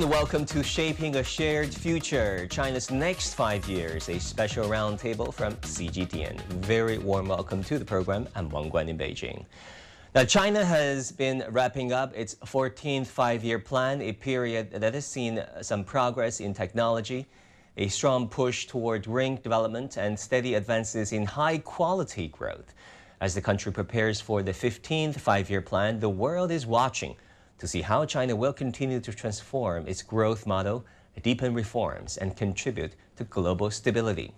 and welcome to Shaping a Shared Future, China's Next 5 Years, a special roundtable from CGTN. Very warm welcome to the program. I'm Wang Guan in Beijing. Now, China has been wrapping up its 14th five-year plan, a period that has seen some progress in technology, a strong push toward ring development, and steady advances in high-quality growth. As the country prepares for the 15th five-year plan, the world is watching to see how China will continue to transform its growth model, deepen reforms, and contribute to global stability.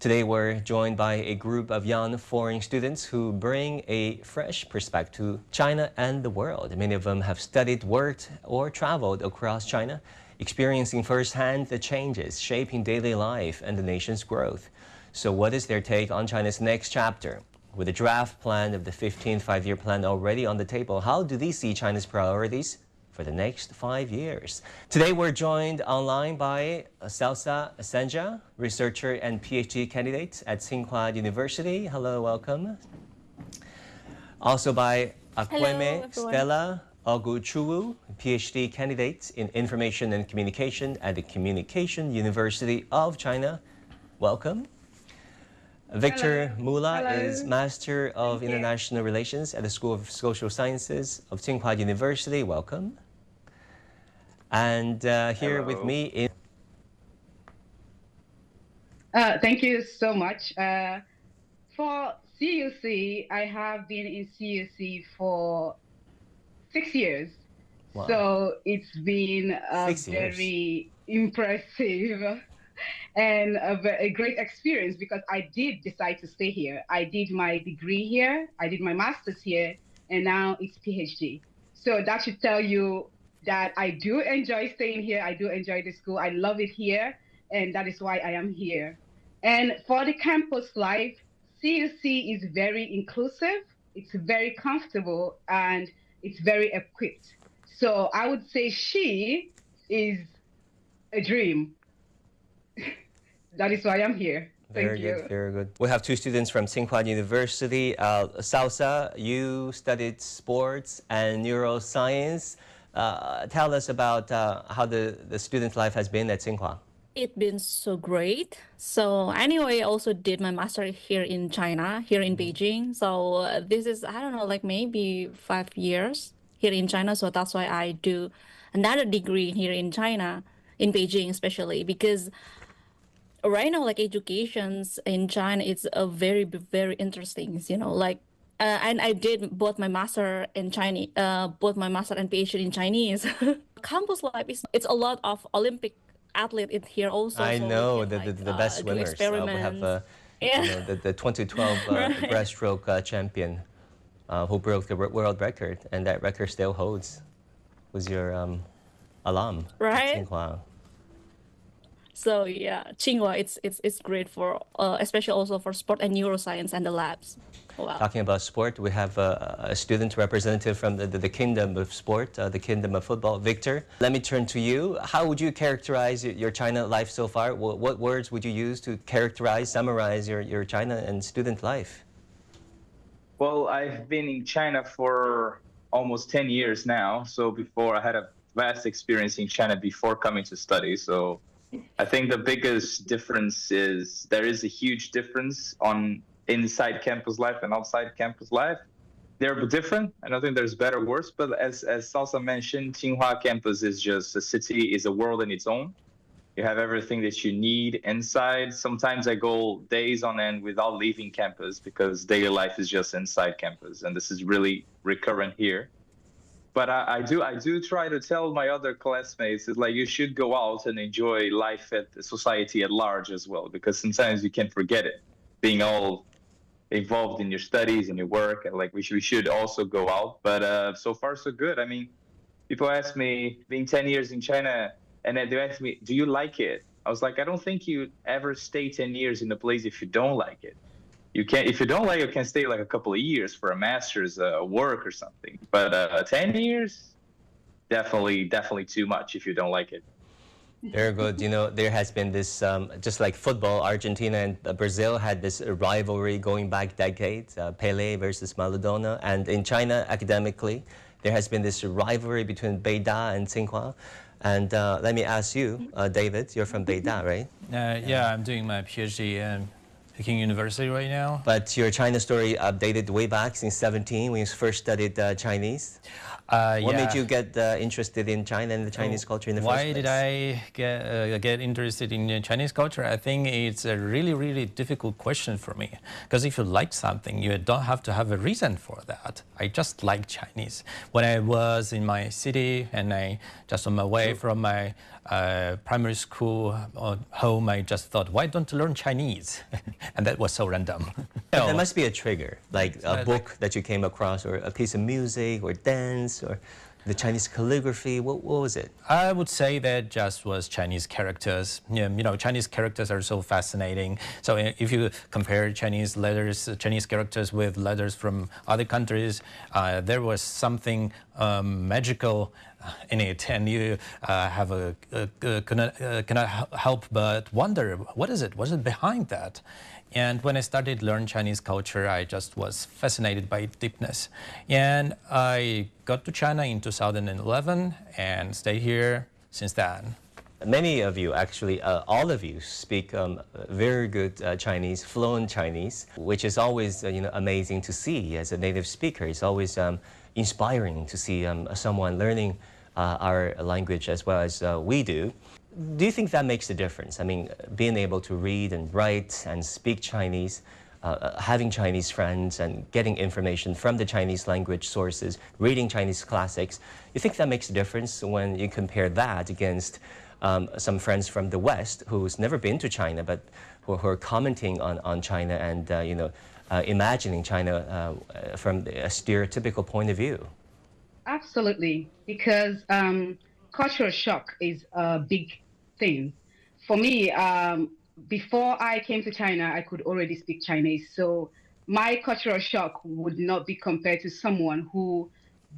Today, we're joined by a group of young foreign students who bring a fresh perspective to China and the world. Many of them have studied, worked, or traveled across China, experiencing firsthand the changes shaping daily life and the nation's growth. So what is their take on China's next chapter? With the draft plan of the 15th five-year plan already on the table, how do they see China's priorities for the next 5 years? Today, we're joined online by Salsa Senja, researcher and PhD candidate at Tsinghua University. Hello, welcome. Also by Akweme Stella Oguchuwu, PhD candidate in Information and Communication at the Communication University of China. Welcome. Victor Mula is Master of International Relations at the School of Social Sciences of Tsinghua University. Welcome. And here with me is... Thank you so much. For CUC, I have been in CUC for 6 years. Wow. So it's been a very impressive and a great experience because I did decide to stay here. I did my degree here, I did my master's here, and now it's PhD. So that should tell you that I do enjoy staying here. I do enjoy the school. I love it here, and that is why I am here. And for the campus life, CUC is very inclusive, it's very comfortable, and it's very equipped. So I would say she is a dream. That is why I'm here. Thank you. Very good. We have two students from Tsinghua University. Salsa, you studied sports and neuroscience. Tell us about how the student life has been at Tsinghua. It's been so great. So anyway, I also did my master here in China, here in Beijing. So this is, I don't know, like maybe 5 years here in China. So that's why I do another degree here in China, in Beijing especially, because right now, like educations in China, it's a very, very interesting, you know, like, and I did both my master in Chinese, both my master and PhD in Chinese. Campus life it's a lot of Olympic athletes in here also. I know can, the best swimmers. We have you know, the 2012 breaststroke champion who broke the world record, and that record still holds. Was your alum, right? Tsinghua. So yeah, Tsinghua, it's great for especially also for sport and neuroscience and the labs. Wow. Talking about sport, we have a student representative from the kingdom of sport, the kingdom of football. Victor, let me turn to you. How would you characterize your China life so far? What words would you use to characterize, summarize your China and student life? Well, I've been in China for almost 10 years now. So before, I had a vast experience in China before coming to study. So I think the biggest difference is there is a huge difference on inside campus life and outside campus life. They're different. I don't think there's better or worse, but as Salsa mentioned, Tsinghua campus is just a city, is a world in its own. You have everything that you need inside. Sometimes I go days on end without leaving campus because daily life is just inside campus, and this is really recurrent here. But I do try to tell my other classmates that like you should go out and enjoy life at the society at large as well, because sometimes you can forget it, being all involved in your studies and your work, and like we should also go out. But so far so good. I mean, people ask me, being 10 years in China, and then they ask me, do you like it? I was like, I don't think you ever stay 10 years in a place if you don't like it. You can, if you don't like it, you can stay like a couple of years for a master's work or something. But 10 years, definitely too much if you don't like it. Very good. You know, there has been this, just like football, Argentina and Brazil had this rivalry going back decades, Pele versus Maradona. And in China, academically, there has been this rivalry between Beida and Tsinghua. And let me ask you, David, you're from Beida, right? Yeah, I'm doing my PhD in Peking University right now. But your China story updated way back since 17 when you first studied Chinese. What made you get interested in China and the Chinese culture in the first place? Why did I get interested in Chinese culture? I think it's a really, really difficult question for me. Because if you like something, you don't have to have a reason for that. I just like Chinese. When I was in my city and I just on my way from my primary school home, I just thought, why don't you learn Chinese? And that was so random. There must be a trigger, like a book that you came across, or a piece of music, or dance, or the Chinese calligraphy. What was it? I would say that just was Chinese characters. You know, Chinese characters are so fascinating. So if you compare Chinese letters, Chinese characters with letters from other countries, there was something magical in it, and you cannot help but wonder, what is it? What's it behind that? And when I started to learn Chinese culture, I just was fascinated by deepness. And I got to China in 2011 and stayed here since then. Many of you, actually, all of you speak very good Chinese, fluent Chinese, which is always amazing to see as a native speaker. It's always inspiring to see someone learning our language as well as we do. Do you think that makes a difference? I mean, being able to read and write and speak Chinese, having Chinese friends and getting information from the Chinese language sources, reading Chinese classics, you think that makes a difference when you compare that against some friends from the West who's never been to China but who are commenting on China and imagining China from a stereotypical point of view? Absolutely, because cultural shock is a big thing. For me, before I came to China, I could already speak Chinese. So my cultural shock would not be compared to someone who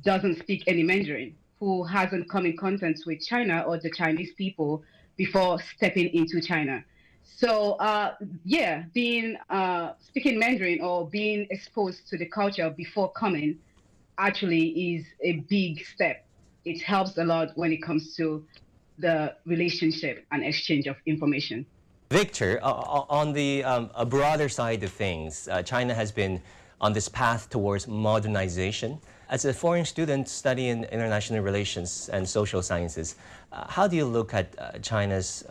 doesn't speak any Mandarin, who hasn't come in contact with China or the Chinese people before stepping into China. So yeah, speaking Mandarin or being exposed to the culture before coming actually is a big step. It helps a lot when it comes to the relationship and exchange of information. Victor, on the a broader side of things, China has been on this path towards modernization. As a foreign student studying international relations and social sciences, how do you look at China's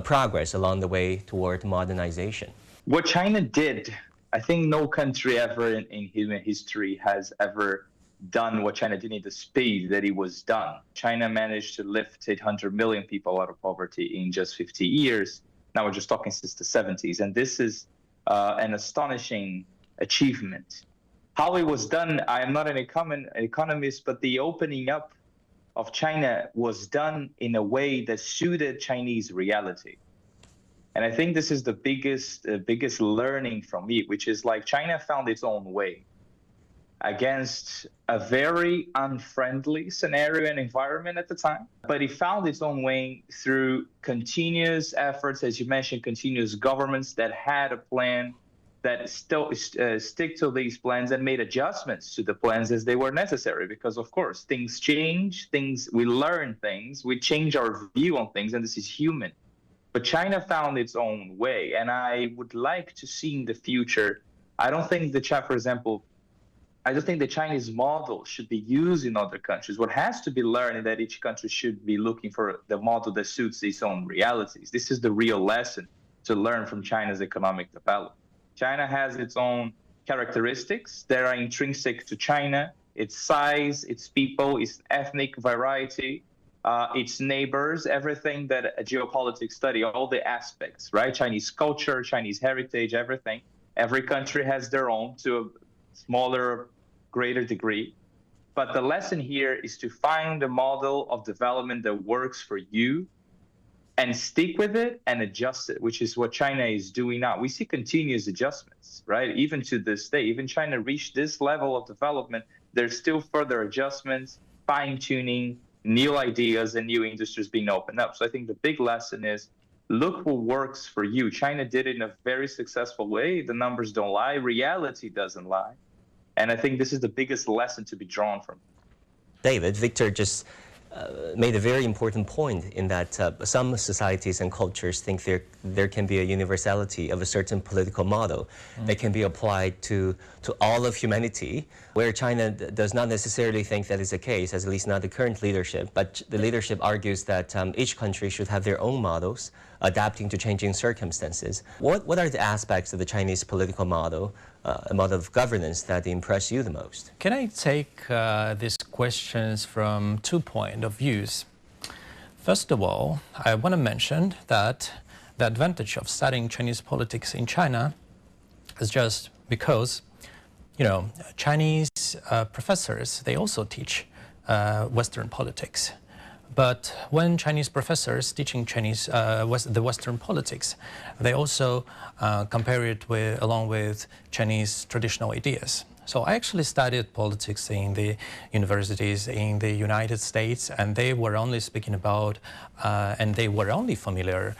progress along the way toward modernization? What China did, I think no country ever in human history has ever done what China did in the speed that it was done. China managed to lift 800 million people out of poverty in just 50 years. Now we're just talking since the 70s. And this is an astonishing achievement. How it was done, I am not an economist, but the opening up of China was done in a way that suited Chinese reality. And I think this is the biggest learning from me, which is like China found its own way against a very unfriendly scenario and environment at the time. But it found its own way through continuous efforts, as you mentioned, continuous governments that had a plan, that still stick to these plans and made adjustments to the plans as they were necessary. Because, of course, things change, we learn things, we change our view on things, and this is human. But China found its own way, and I would like to see in the future, I don't think the Chinese model should be used in other countries. What has to be learned is that each country should be looking for the model that suits its own realities. This is the real lesson to learn from China's economic development. China has its own characteristics that are intrinsic to China: its size, its people, its ethnic variety, its neighbors, everything that a geopolitics study, all the aspects, right? Chinese culture, Chinese heritage, everything. Every country has their own to a smaller, greater degree. But the lesson here is to find a model of development that works for you and stick with it and adjust it, which is what China is doing now. We see continuous adjustments, right? Even to this day, even China reached this level of development, there's still further adjustments, fine-tuning, new ideas and new industries being opened up. So I think the big lesson is, look what works for you. China did it in a very successful way. The numbers don't lie. Reality doesn't lie. And I think this is the biggest lesson to be drawn from. David, Victor just made a very important point in that some societies and cultures think there can be a universality of a certain political model that can be applied to all of humanity, where China does not necessarily think that is the case, at least not the current leadership, but the leadership argues that each country should have their own models adapting to changing circumstances. What are the aspects of the Chinese political model, a model of governance, that impress you the most? Can I take these questions from 2 points of views? First of all, I want to mention that the advantage of studying Chinese politics in China is just because, you know, Chinese professors, they also teach Western politics. But when Chinese professors teaching Chinese the Western politics, they also compare it along with Chinese traditional ideas. So I actually studied politics in the universities in the United States, and they were only speaking about, and they were only familiar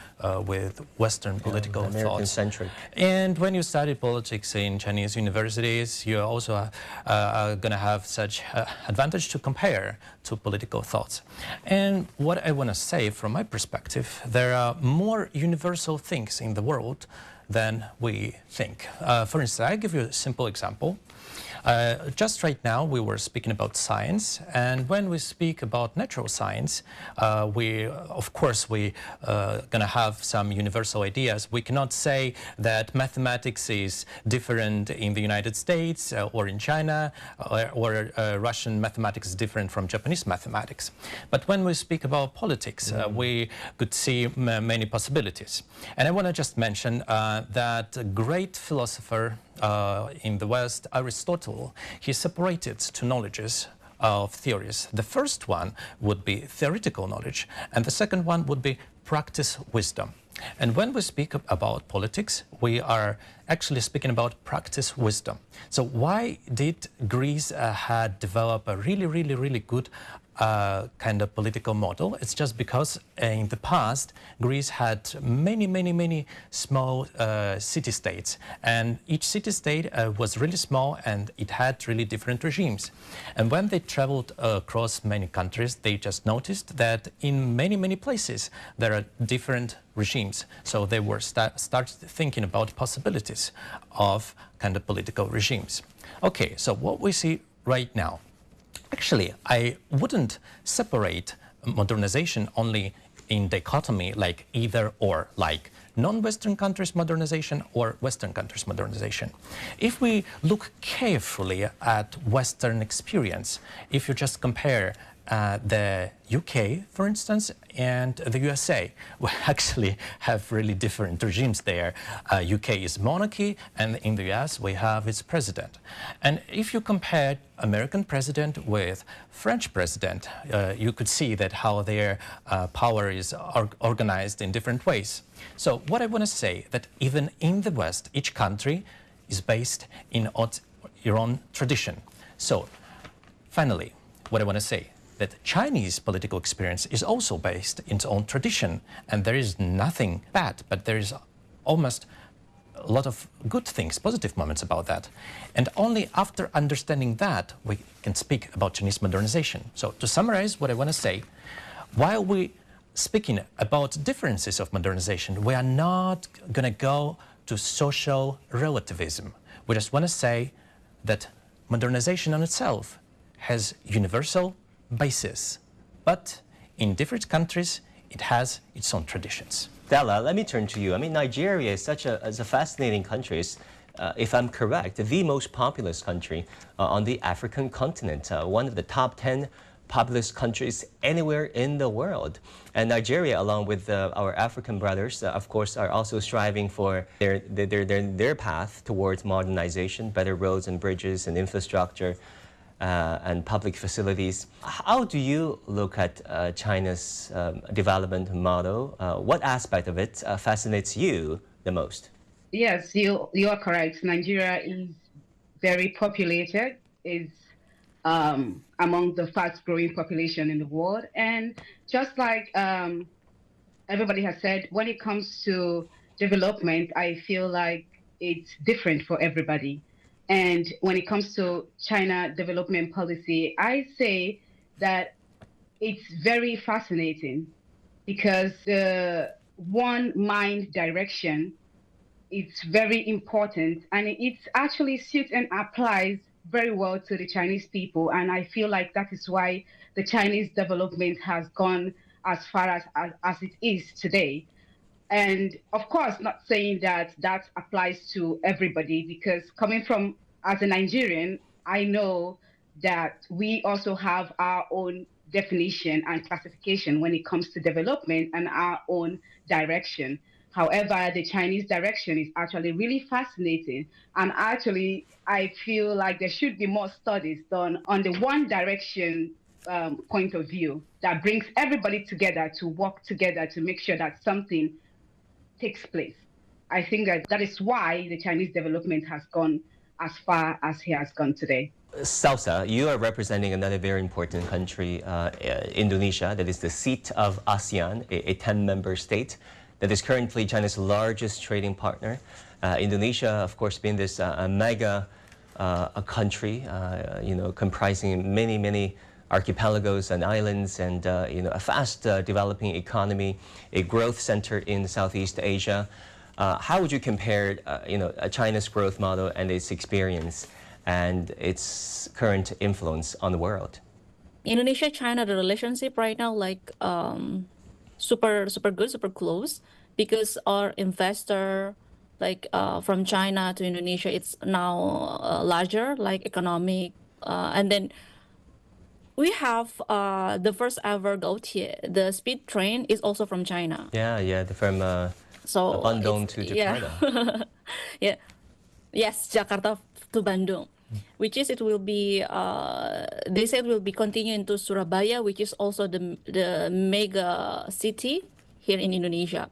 with Western political thoughts. American-centric. And when you study politics in Chinese universities, you also are going to have such advantage to compare to political thoughts. And what I want to say from my perspective, there are more universal things in the world than we think. For instance, I'll give you a simple example. Just right now, we were speaking about science, and when we speak about natural science, of course, we gonna have some universal ideas. We cannot say that mathematics is different in the United States or in China, or Russian mathematics is different from Japanese mathematics. But when we speak about politics, we could see many possibilities. And I want to just mention that a great philosopher in the West, Aristotle, he separated two knowledges of theories. The first one would be theoretical knowledge, and the second one would be practice wisdom. And when we speak about politics, we are actually speaking about practice wisdom. So why did Greece had developed a really good kind of political model? It's just because in the past, Greece had many small city-states, and each city-state was really small, and it had really different regimes. And when they traveled across many countries, they just noticed that in many places there are different regimes. So they were started thinking about possibilities of kind of political regimes. Okay, so what we see right now. Actually, I wouldn't separate modernization only in dichotomy, like either or, like non-Western countries modernization or Western countries modernization. If we look carefully at Western experience, if you just compare the UK, for instance, and the USA, we actually have really different regimes there. UK is monarchy, and in the US we have its president. And if you compare American president with French president, you could see that how their power is organized in different ways. So what I want to say that even in the West, each country is based in your own tradition. So finally, what I want to say, that Chinese political experience is also based in its own tradition, and there is nothing bad, but there is almost a lot of good things, positive moments about that. And only after understanding that, we can speak about Chinese modernization. So to summarize what I want to say, while we speaking about differences of modernization, we are not going to go to social relativism. We just want to say that modernization on itself has universal basis, but in different countries it has its own traditions. Della, let me turn to you. I mean, Nigeria is such a fascinating country. It's, if I'm correct, the most populous country on the African continent, one of the top 10 populous countries anywhere in the world. And Nigeria, along with our African brothers, of course, are also striving for their path towards modernization, better roads and bridges and infrastructure, and public facilities. How do you look at China's development model? What aspect of it fascinates you the most? Yes, you are correct. Nigeria is very populated, is among the fast-growing population in the world. And just like everybody has said, when it comes to development, I feel like it's different for everybody. And when it comes to China development policy, I say that it's very fascinating because the one mind direction, it's very important, and it actually suits and applies very well to the Chinese people. And I feel like that is why the Chinese development has gone as far as it is today. And of course, not saying that that applies to everybody, because coming from as a Nigerian, I know that we also have our own definition and classification when it comes to development and our own direction. However, the Chinese direction is actually really fascinating. And actually, I feel like there should be more studies done on the one direction point of view that brings everybody together to work together to make sure that something takes place. I think that is why the Chinese development has gone as far as it has gone today. Salsa, you are representing another very important country, Indonesia, that is the seat of ASEAN, a 10-member state that is currently China's largest trading partner. Indonesia, of course, being this mega country, comprising many archipelagos and islands, and a fast developing economy, a growth center in Southeast Asia. How would you compare, China's growth model and its experience and its current influence on the world? Indonesia, China, the relationship right now, like super good, super close, because our investor, like from China to Indonesia, it's now larger, like economic, and then we have the first ever Gaotie. The speed train is also from China. Yeah, from Bandung to Jakarta. Yeah. Yes, Jakarta to Bandung, which is it will be. They said will be continuing to Surabaya, which is also the mega city here in Indonesia.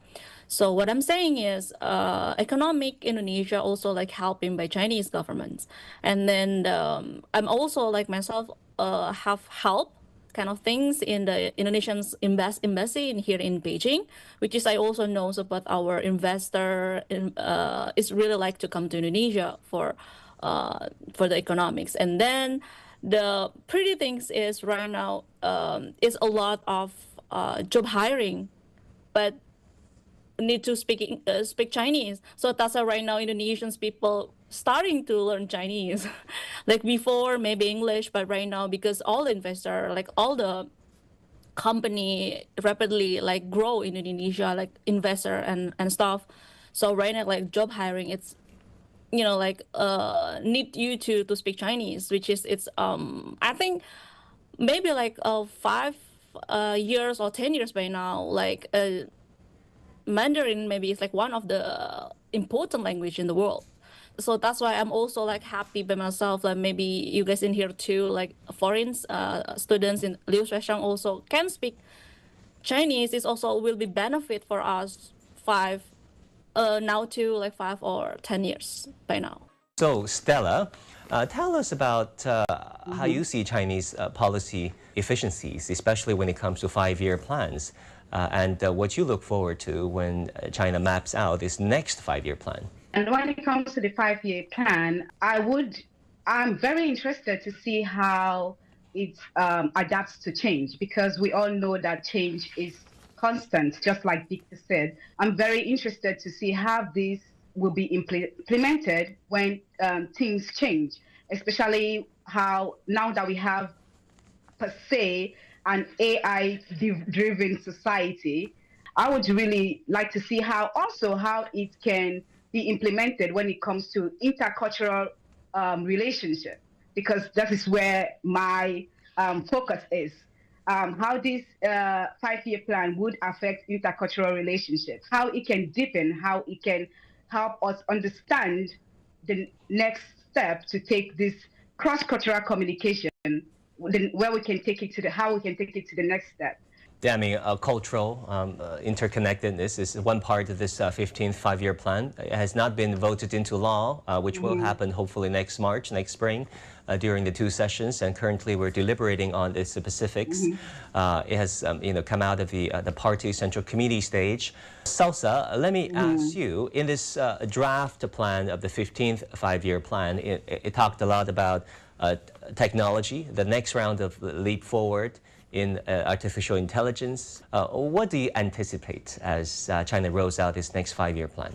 So what I'm saying is, economic Indonesia also like helping by Chinese governments, and then I'm also like myself have help kind of things in the Indonesian's embassy here in Beijing, which is I also know about our investor is really like to come to Indonesia for the economics. And then the pretty things is right now is a lot of job hiring, but need to speak Chinese. So that's why right now Indonesians people starting to learn Chinese. Like before maybe English, but right now because all the investor, like all the company rapidly like grow in Indonesia, like investor and stuff. So right now like job hiring, it's need you to speak Chinese, which is it's I think maybe like 5 years or 10 years by now, like Mandarin maybe is like one of the important language in the world. So that's why I'm also like happy by myself, like maybe you guys in here too, like foreign students in Liu Shuaishang also can speak Chinese. Is also will be benefit for us now to like 5 or 10 years by now. So Stella, tell us about how you see Chinese policy efficiencies, especially when it comes to 5-year plans. And what you look forward to when China maps out its next 5-year plan. And when it comes to the 5-year plan, I'm very interested to see how it adapts to change, because we all know that change is constant, just like Victor said. I'm very interested to see how this will be implemented when things change, especially how now that we have per se an AI-driven society. I would really like to see how it can be implemented when it comes to intercultural relationship, because that is where my focus is. How this 5-year plan would affect intercultural relationships, how it can deepen, how it can help us understand the next step to take this cross-cultural communication, where we can take it to how we can take it to the next step. Yeah, I mean, cultural interconnectedness is one part of this 15th 5-year plan. It has not been voted into law, which will happen hopefully next spring, during the 2 sessions. And currently we're deliberating on the specifics. It has come out of the party central committee stage. Salsa, let me ask you, in this draft plan of the 15th 5-year plan, it talked a lot about technology, the next round of leap forward in artificial intelligence. What do you anticipate as China rolls out its next 5-year plan?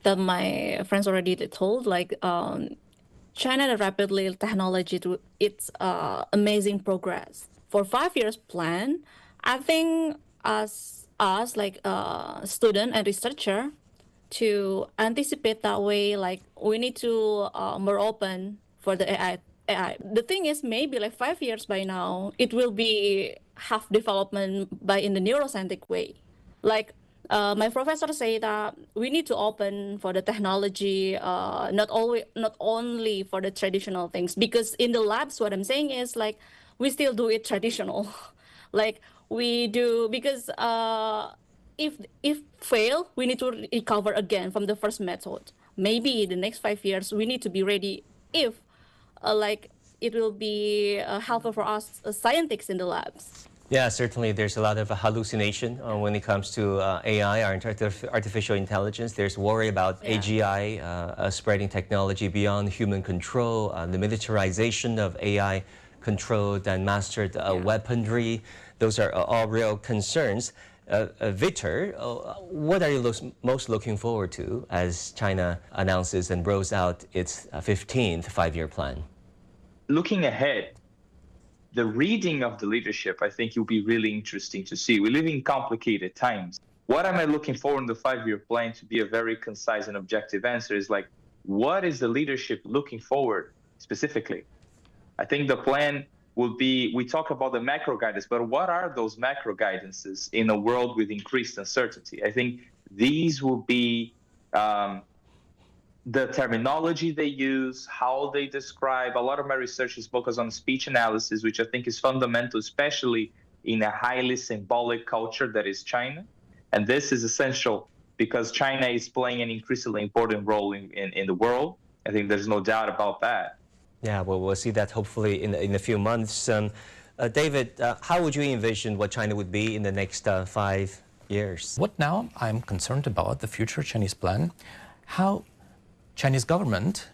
That my friends already told, like China rapidly technology to its amazing progress. For 5 years plan, I think as us like student and researcher to anticipate that way, like we need to more open for the AI. The thing is, maybe like 5 years by now, it will be half development by in the neuroscientific way. Like my professor say that we need to open for the technology, not only for the traditional things, because in the labs, what I'm saying is like we still do it traditional, like we do because if fail, we need to recover again from the first method. Maybe the next 5 years we need to be ready if like it will be helpful for us scientists in the labs. Yeah, certainly there's a lot of hallucination when it comes to AI, artificial intelligence. There's worry about AGI spreading technology beyond human control, the militarization of AI-controlled and mastered weaponry. Those are all real concerns. Victor, what are you most looking forward to as China announces and rolls out its 15th 5-year plan? Looking ahead, the reading of the leadership, I think, will be really interesting to see. We live in complicated times. What am I looking for in the 5-year plan? To be a very concise and objective answer is like, what is the leadership looking forward specifically? I think the plan will be, we talk about the macro guidance, but what are those macro guidances in a world with increased uncertainty? I think these will be the terminology they use, how they describe. A lot of my research is focused on speech analysis, which I think is fundamental, especially in a highly symbolic culture that is China. And this is essential because China is playing an increasingly important role in the world. I think there's no doubt about that. Yeah, well, we'll see that hopefully in a few months. David, how would you envision what China would be in the next 5 years? What now I'm concerned about the future Chinese plan, how Chinese government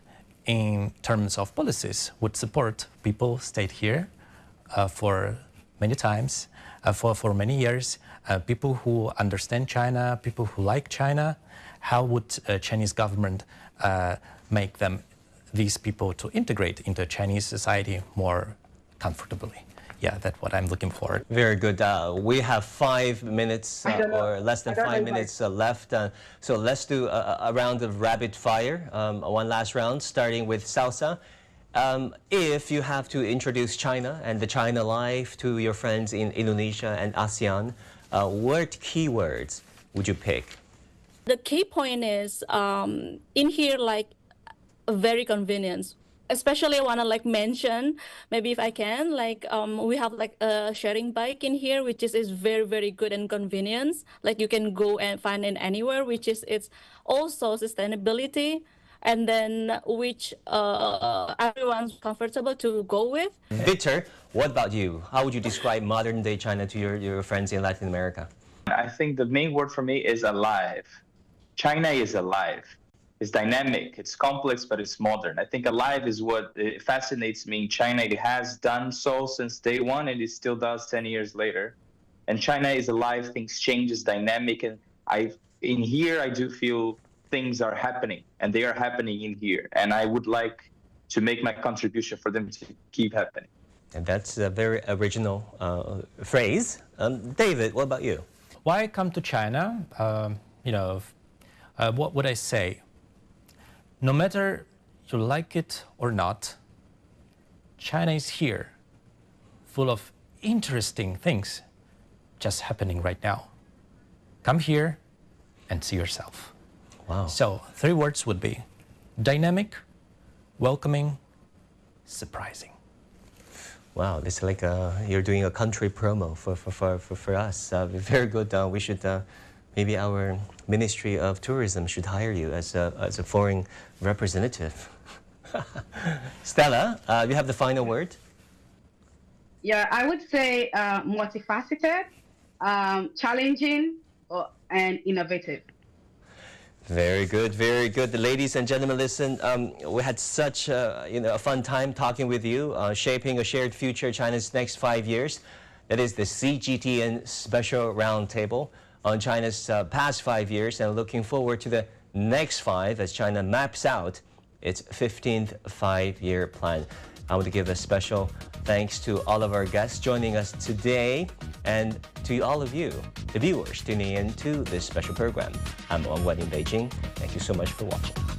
in terms of policies would support people stayed here for many times, for many years, people who understand China, people who like China. How would Chinese government make these people to integrate into Chinese society more comfortably? Yeah, that's what I'm looking for. Very good. We have 5 minutes or less than 5 minutes left. So let's do a round of rapid fire, one last round, starting with Salsa. If you have to introduce China and the China life to your friends in Indonesia and ASEAN, what keywords would you pick? The key point is in here, like very convenient. Especially I want to like mention, maybe if I can, like we have like a sharing bike in here, which is very, very good and convenient. Like you can go and find it anywhere, which is it's also sustainability, and then which everyone's comfortable to go with. Victor, what about you? How would you describe modern day China to your friends in Latin America? I think the main word for me is alive. China is alive. It's dynamic, it's complex, but it's modern. I think alive is what fascinates me in China. It has done so since day one, and it still does 10 years later. And China is alive, things change, it's dynamic. And in here, I do feel things are happening, and they are happening in here. And I would like to make my contribution for them to keep happening. And that's a very original phrase. David, what about you? Why come to China? What would I say? No matter you like it or not, China is here, full of interesting things just happening right now. Come here and see yourself. Wow. So 3 words would be dynamic, welcoming, surprising. Wow, this is like you're doing a country promo for us. Very good. We should maybe our Ministry of Tourism should hire you as a foreign representative. Stella, you have the final word. Yeah, I would say multifaceted, challenging, and innovative. Very good, very good. Ladies and gentlemen, listen, we had such a fun time talking with you, shaping a shared future, China's next 5 years. That is the CGTN Special Roundtable on China's past 5 years, and looking forward to the next 5 as China maps out its 15th five-year plan. I want to give a special thanks to all of our guests joining us today and to all of you, the viewers, tuning in to this special program. I'm Wang in Beijing. Thank you so much for watching.